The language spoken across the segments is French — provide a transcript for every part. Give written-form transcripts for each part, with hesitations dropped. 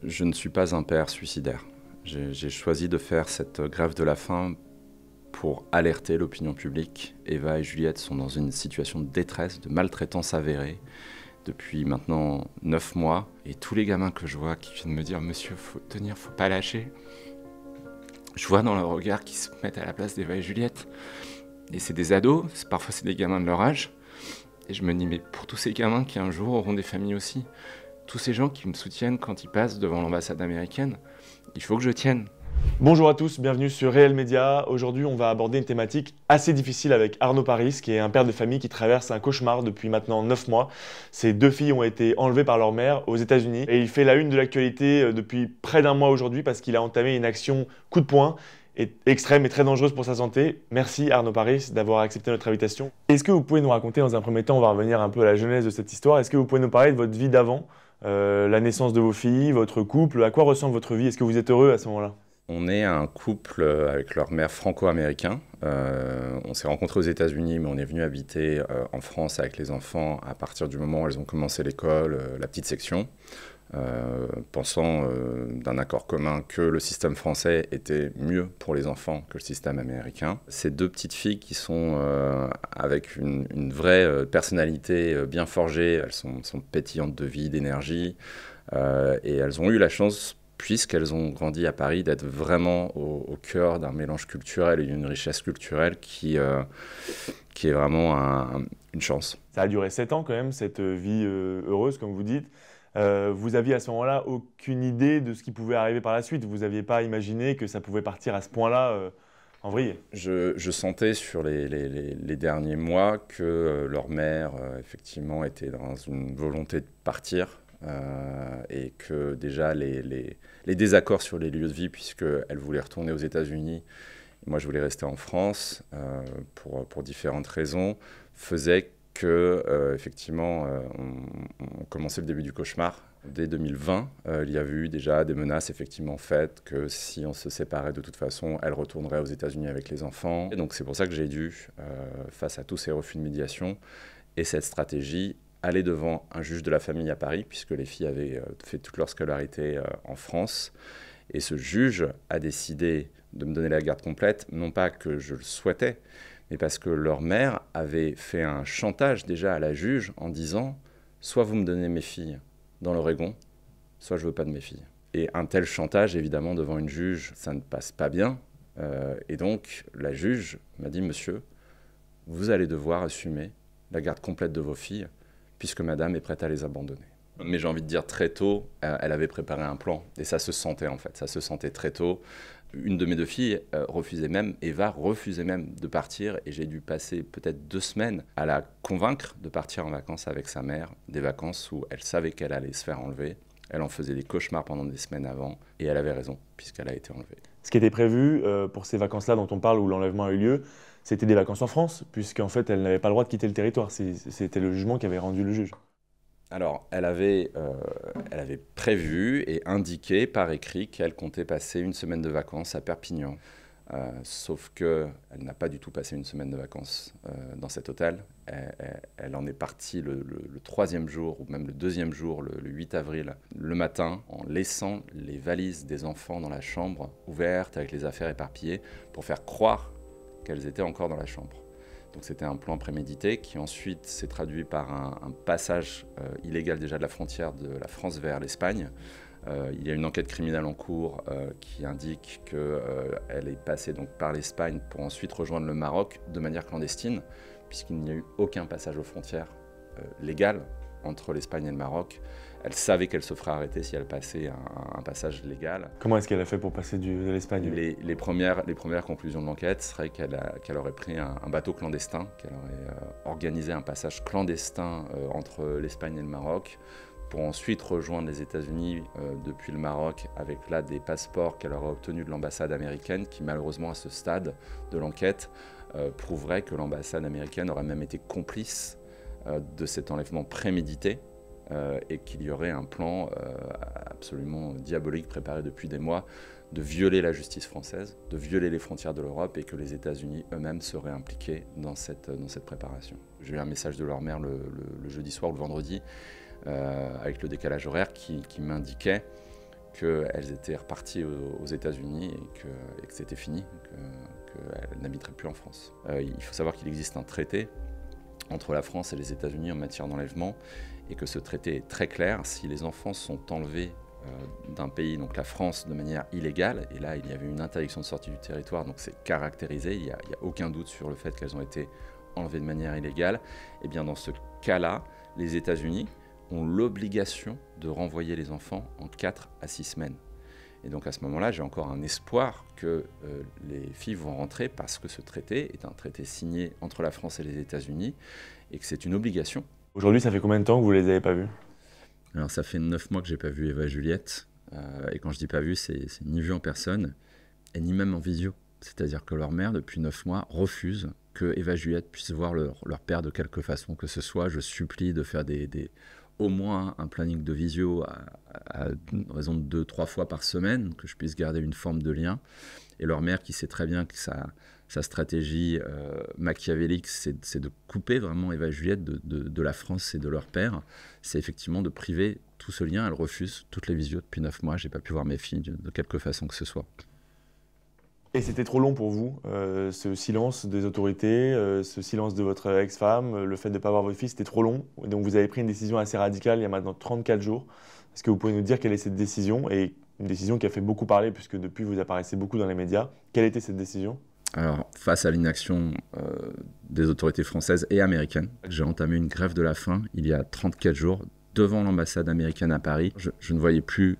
Je ne suis pas un père suicidaire. J'ai choisi de faire cette grève de la faim pour alerter l'opinion publique. Eva et Juliette sont dans une situation de détresse, de maltraitance avérée depuis maintenant 9 mois. Et tous les gamins que je vois qui viennent me dire « Monsieur, faut tenir, faut pas lâcher », je vois dans leur regard qu'ils se mettent à la place d'Eva et Juliette. Et c'est des ados, parfois c'est des gamins de leur âge. Et je me dis, mais pour tous ces gamins qui un jour auront des familles aussi, tous ces gens qui me soutiennent quand ils passent devant l'ambassade américaine, il faut que je tienne. Bonjour à tous, bienvenue sur Réel Média. Aujourd'hui, on va aborder une thématique assez difficile avec Arnaud Paris, qui est un père de famille qui traverse un cauchemar depuis maintenant 9 mois. Ses 2 filles ont été enlevées par leur mère aux États-Unis et il fait la une de l'actualité depuis près d'un mois aujourd'hui parce qu'il a entamé une action coup de poing extrême et très dangereuse pour sa santé. Merci Arnaud Paris d'avoir accepté notre invitation. Est-ce que vous pouvez nous raconter dans un premier temps, on va revenir un peu à la genèse de cette histoire, est-ce que vous pouvez nous parler de votre vie d'avant, la naissance de vos filles, votre couple, à quoi ressemble votre vie? Est-ce que vous êtes heureux à ce moment-là? On est un couple avec leur mère franco-américain. On s'est rencontrés aux États-Unis, mais on est venu habiter en France avec les enfants à partir du moment où elles ont commencé l'école, la petite section, pensant d'un accord commun que le système français était mieux pour les enfants que le système américain. Ces 2 petites filles qui sont avec une vraie personnalité bien forgée, elles sont pétillantes de vie, d'énergie, et elles ont eu la chance, puisqu'elles ont grandi à Paris, d'être vraiment au cœur d'un mélange culturel et d'une richesse culturelle qui est vraiment une chance. Ça a duré 7 ans quand même, cette vie heureuse, comme vous dites. Vous aviez à ce moment-là aucune idée de ce qui pouvait arriver par la suite. Vous n'aviez pas imaginé que ça pouvait partir à ce point-là en vrille. Je sentais sur les derniers mois que leur mère, effectivement, était dans une volonté de partir. Et que déjà les désaccords sur les lieux de vie, puisqu'elle voulait retourner aux États-Unis, et moi je voulais rester en France pour différentes raisons, faisaient que effectivement on commençait le début du cauchemar. Dès 2020, il y avait eu déjà des menaces effectivement faites que si on se séparait de toute façon, elle retournerait aux États-Unis avec les enfants. Et donc c'est pour ça que j'ai dû, face à tous ces refus de médiation et cette stratégie, aller devant un juge de la famille à Paris, puisque les filles avaient fait toute leur scolarité en France. Et ce juge a décidé de me donner la garde complète, non pas que je le souhaitais, mais parce que leur mère avait fait un chantage déjà à la juge en disant « soit vous me donnez mes filles dans l'Oregon, soit je ne veux pas de mes filles ». Et un tel chantage, évidemment, devant une juge, ça ne passe pas bien. Et donc, la juge m'a dit « Monsieur, vous allez devoir assumer la garde complète de vos filles, puisque madame est prête à les abandonner ». Mais j'ai envie de dire, très tôt, elle avait préparé un plan. Et ça se sentait, en fait. Ça se sentait très tôt. Une de mes 2 filles refusait même, Eva refusait même de partir. Et j'ai dû passer peut-être 2 semaines à la convaincre de partir en vacances avec sa mère. Des vacances où elle savait qu'elle allait se faire enlever. Elle en faisait des cauchemars pendant des semaines avant. Et elle avait raison, puisqu'elle a été enlevée. Ce qui était prévu pour ces vacances-là dont on parle, où l'enlèvement a eu lieu, c'était des vacances en France, puisqu'en fait, elle n'avait pas le droit de quitter le territoire. C'était le jugement qui avait rendu le juge. Alors, elle avait prévu et indiqué par écrit qu'elle comptait passer une semaine de vacances à Perpignan. Sauf qu'elle n'a pas du tout passé une semaine de vacances dans cet hôtel. Elle en est partie le 3e jour, ou même le 2e jour, le 8 avril, le matin, en laissant les valises des enfants dans la chambre ouvertes, avec les affaires éparpillées, pour faire croire qu'elles étaient encore dans la chambre. Donc c'était un plan prémédité qui ensuite s'est traduit par un passage illégal déjà de la frontière de la France vers l'Espagne. Il y a une enquête criminelle en cours qui indique qu'elle est passée donc par l'Espagne pour ensuite rejoindre le Maroc de manière clandestine, puisqu'il n'y a eu aucun passage aux frontières légal entre l'Espagne et le Maroc. Elle savait qu'elle se ferait arrêter si elle passait un passage légal. Comment est-ce qu'elle a fait pour passer de l'Espagne? Les premières conclusions de l'enquête seraient qu'elle aurait pris un bateau clandestin, qu'elle aurait organisé un passage clandestin entre l'Espagne et le Maroc, pour ensuite rejoindre les États-Unis depuis le Maroc avec là des passeports qu'elle aurait obtenus de l'ambassade américaine, qui malheureusement à ce stade de l'enquête prouverait que l'ambassade américaine aurait même été complice de cet enlèvement prémédité et qu'il y aurait un plan absolument diabolique préparé depuis des mois de violer la justice française, de violer les frontières de l'Europe et que les États-Unis eux-mêmes seraient impliqués dans cette préparation. J'ai eu un message de leur mère le jeudi soir ou le vendredi avec le décalage horaire qui m'indiquait qu'elles étaient reparties aux États-Unis et que c'était fini, qu'elles n'habiteraient plus en France. Il faut savoir qu'il existe un traité entre la France et les États-Unis en matière d'enlèvement et que ce traité est très clair. Si les enfants sont enlevés d'un pays, donc la France, de manière illégale, et là il y avait une interdiction de sortie du territoire, donc c'est caractérisé, il n'y a aucun doute sur le fait qu'elles ont été enlevées de manière illégale, et bien dans ce cas-là, les États-Unis ont l'obligation de renvoyer les enfants en 4 à 6 semaines. Et donc à ce moment-là, j'ai encore un espoir que les filles vont rentrer parce que ce traité est un traité signé entre la France et les États-Unis et que c'est une obligation. Aujourd'hui, ça fait combien de temps que vous les avez pas vues? Alors ça fait 9 mois que j'ai pas vu Eva et Juliette. Et quand je dis pas vu, c'est ni vu en personne et ni même en visio. C'est-à-dire que leur mère, depuis 9 mois, refuse que Eva et Juliette puissent voir leur père de quelque façon que ce soit. Je supplie de faire au moins un planning de visio à raison de 2-3 fois par semaine, que je puisse garder une forme de lien. Et leur mère, qui sait très bien que sa stratégie machiavélique, c'est de couper vraiment Eva et Juliette de la France et de leur père, c'est effectivement de priver tout ce lien. Elle refuse toutes les visios depuis 9 mois. J'ai pas pu voir mes filles de quelque façon que ce soit. Et c'était trop long pour vous, ce silence des autorités, ce silence de votre ex-femme, le fait de ne pas voir votre fille, c'était trop long. Donc vous avez pris une décision assez radicale il y a maintenant 34 jours. Est-ce que vous pouvez nous dire quelle est cette décision? Et une décision qui a fait beaucoup parler puisque depuis vous apparaissez beaucoup dans les médias. Quelle était cette décision? Alors, face à l'inaction des autorités françaises et américaines, j'ai entamé une grève de la faim il y a 34 jours devant l'ambassade américaine à Paris. Je ne voyais plus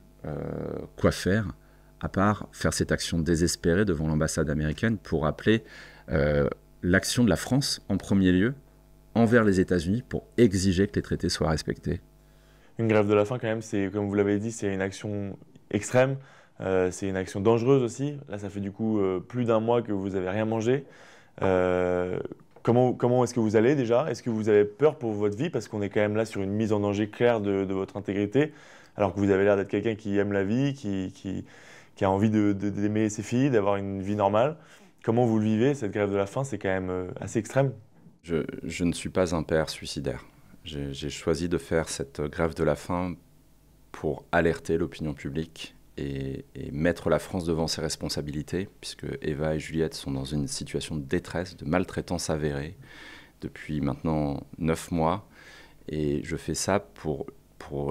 quoi faire à part faire cette action désespérée devant l'ambassade américaine pour appeler l'action de la France en premier lieu envers les États-Unis pour exiger que les traités soient respectés. Une grève de la faim quand même, c'est, comme vous l'avez dit, c'est une action extrême, c'est une action dangereuse aussi. Là, ça fait du coup plus d'un mois que vous n'avez rien mangé. Comment est-ce que vous allez déjà? Est-ce que vous avez peur pour votre vie? Parce qu'on est quand même là sur une mise en danger claire de votre intégrité, alors que vous avez l'air d'être quelqu'un qui aime la vie, qui a envie d'aimer ses filles, d'avoir une vie normale. Comment vous le vivez, cette grève de la faim? C'est quand même assez extrême. Je ne suis pas un père suicidaire. J'ai choisi de faire cette grève de la faim pour alerter l'opinion publique et mettre la France devant ses responsabilités, puisque Eva et Juliette sont dans une situation de détresse, de maltraitance avérée, depuis maintenant 9 mois. Et je fais ça pour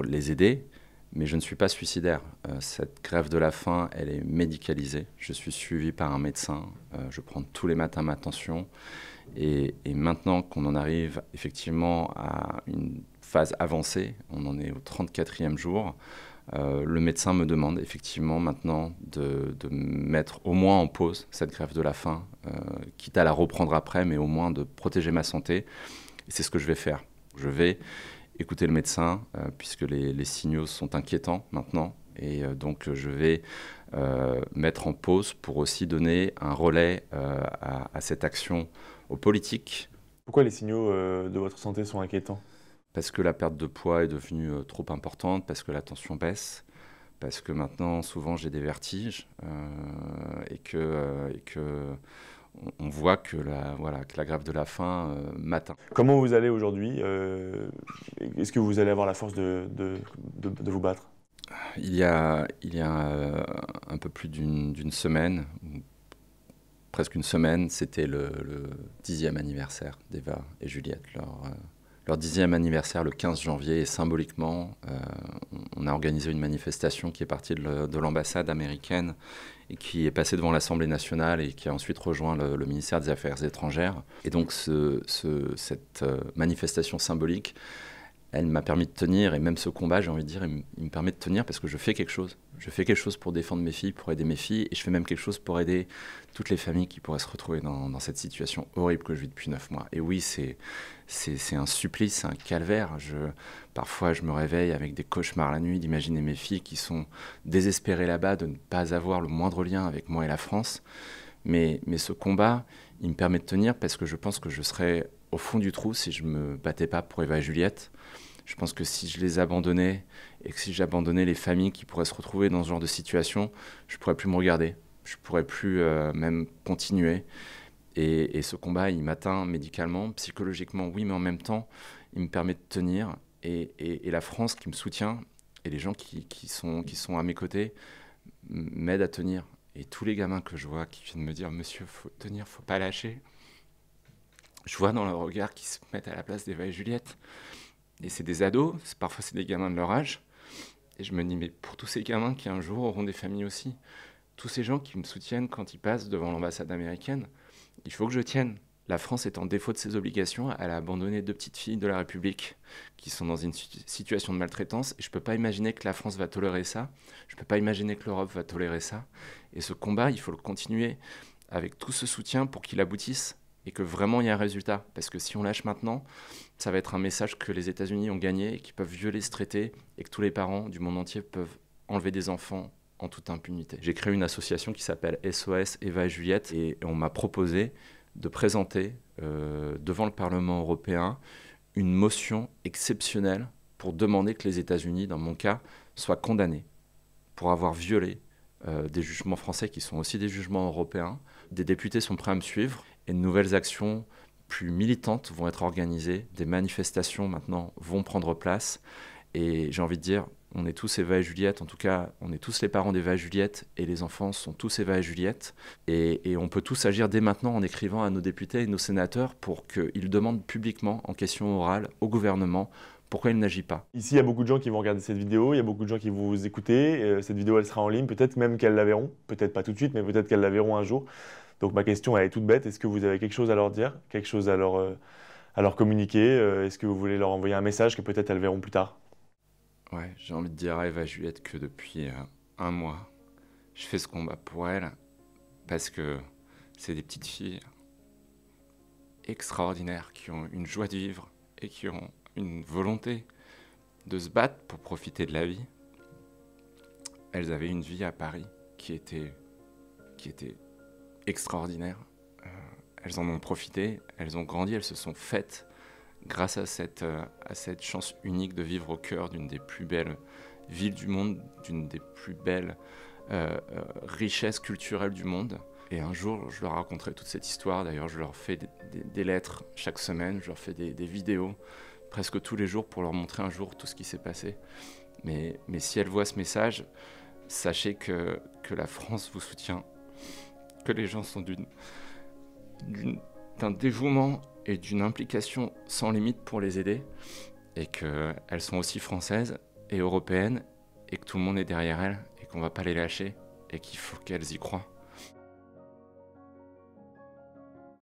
les aider, mais je ne suis pas suicidaire. Cette grève de la faim, elle est médicalisée. Je suis suivi par un médecin. Je prends tous les matins ma tension. Et maintenant qu'on en arrive effectivement à une phase avancée, on en est au 34e jour, le médecin me demande effectivement maintenant de mettre au moins en pause cette grève de la faim, quitte à la reprendre après, mais au moins de protéger ma santé. Et c'est ce que je vais faire. Je vais écouter le médecin, puisque les signaux sont inquiétants maintenant. Et donc je vais mettre en pause pour aussi donner un relais à cette action aux politiques. Pourquoi les signaux de votre santé sont inquiétants? Parce que la perte de poids est devenue trop importante, parce que la tension baisse, parce que maintenant, souvent, j'ai des vertiges et que on voit que la grève de la faim m'atteint. Comment vous allez aujourd'hui? Est-ce que vous allez avoir la force de vous battre? Il y a un peu plus d'une semaine, presque une semaine, c'était le 10e anniversaire d'Eva et Juliette. Leur 10e anniversaire, le 15 janvier, et symboliquement, on a organisé une manifestation qui est partie de l'ambassade américaine et qui est passée devant l'Assemblée nationale et qui a ensuite rejoint le ministère des Affaires étrangères. Et donc cette manifestation symbolique, elle m'a permis de tenir, et même ce combat, j'ai envie de dire, il me permet de tenir parce que je fais quelque chose. Je fais quelque chose pour défendre mes filles, pour aider mes filles, et je fais même quelque chose pour aider toutes les familles qui pourraient se retrouver dans cette situation horrible que je vis depuis 9 mois. Et oui, c'est un supplice, c'est un calvaire. Parfois, je me réveille avec des cauchemars la nuit d'imaginer mes filles qui sont désespérées là-bas de ne pas avoir le moindre lien avec moi et la France. Mais ce combat, il me permet de tenir parce que je pense que je serais au fond du trou si je ne me battais pas pour Eva et Juliette. Je pense que si je les abandonnais et que si j'abandonnais les familles qui pourraient se retrouver dans ce genre de situation, je ne pourrais plus me regarder. Je ne pourrais plus même continuer. Et ce combat, il m'atteint médicalement, psychologiquement, oui, mais en même temps, il me permet de tenir. Et la France qui me soutient, Et les gens qui sont à mes côtés m'aident à tenir. Et tous les gamins que je vois qui viennent me dire « Monsieur, faut tenir, faut pas lâcher », je vois dans leur regard qu'ils se mettent à la place d'Eva et Juliette. Et c'est des ados, parfois c'est des gamins de leur âge. Et je me dis, mais pour tous ces gamins qui un jour auront des familles aussi, tous ces gens qui me soutiennent quand ils passent devant l'ambassade américaine, il faut que je tienne. La France est en défaut de ses obligations, elle a abandonné 2 petites filles de la République qui sont dans une situation de maltraitance. Et je ne peux pas imaginer que la France va tolérer ça. Je ne peux pas imaginer que l'Europe va tolérer ça. Et ce combat, il faut le continuer avec tout ce soutien pour qu'il aboutisse et que vraiment il y ait un résultat. Parce que si on lâche maintenant, ça va être un message que les États-Unis ont gagné et qu'ils peuvent violer ce traité et que tous les parents du monde entier peuvent enlever des enfants en toute impunité. J'ai créé une association qui s'appelle SOS Eva et Juliette et on m'a proposé de présenter devant le Parlement européen une motion exceptionnelle pour demander que les États-Unis, dans mon cas, soient condamnés pour avoir violé des jugements français qui sont aussi des jugements européens. Des députés sont prêts à me suivre et de nouvelles actions plus militantes vont être organisées. Des manifestations maintenant vont prendre place et j'ai envie de dire, on est tous Eva et Juliette, en tout cas, on est tous les parents d'Eva et Juliette et les enfants sont tous Eva et Juliette. Et on peut tous agir dès maintenant en écrivant à nos députés et nos sénateurs pour qu'ils demandent publiquement, en question orale, au gouvernement, pourquoi il n'agit pas. Ici, il y a beaucoup de gens qui vont regarder cette vidéo, il y a beaucoup de gens qui vont vous écouter. Cette vidéo, elle sera en ligne, peut-être même qu'elles la verront, peut-être pas tout de suite, mais peut-être qu'elles la verront un jour. Donc ma question, elle est toute bête. Est-ce que vous avez quelque chose à leur dire, quelque chose à leur communiquer? Est-ce que vous voulez leur envoyer un message que peut-être elles verront plus tard? Ouais, j'ai envie de dire à Eva et Juliette que depuis un mois, je fais ce combat pour elles parce que c'est des petites filles extraordinaires qui ont une joie de vivre et qui ont une volonté de se battre pour profiter de la vie. Elles avaient une vie à Paris qui était extraordinaire. Elles en ont profité, elles ont grandi, elles se sont faites grâce à cette chance unique de vivre au cœur d'une des plus belles villes du monde, d'une des plus belles richesses culturelles du monde. Et un jour, je leur raconterai toute cette histoire. D'ailleurs, je leur fais des lettres chaque semaine, je leur fais des vidéos presque tous les jours pour leur montrer un jour tout ce qui s'est passé. Mais si elles voient ce message, sachez que la France vous soutient, que les gens sont d'un dévouement et d'une implication sans limite pour les aider, et qu'elles sont aussi françaises et européennes, et que tout le monde est derrière elles, et qu'on ne va pas les lâcher, et qu'il faut qu'elles y croient.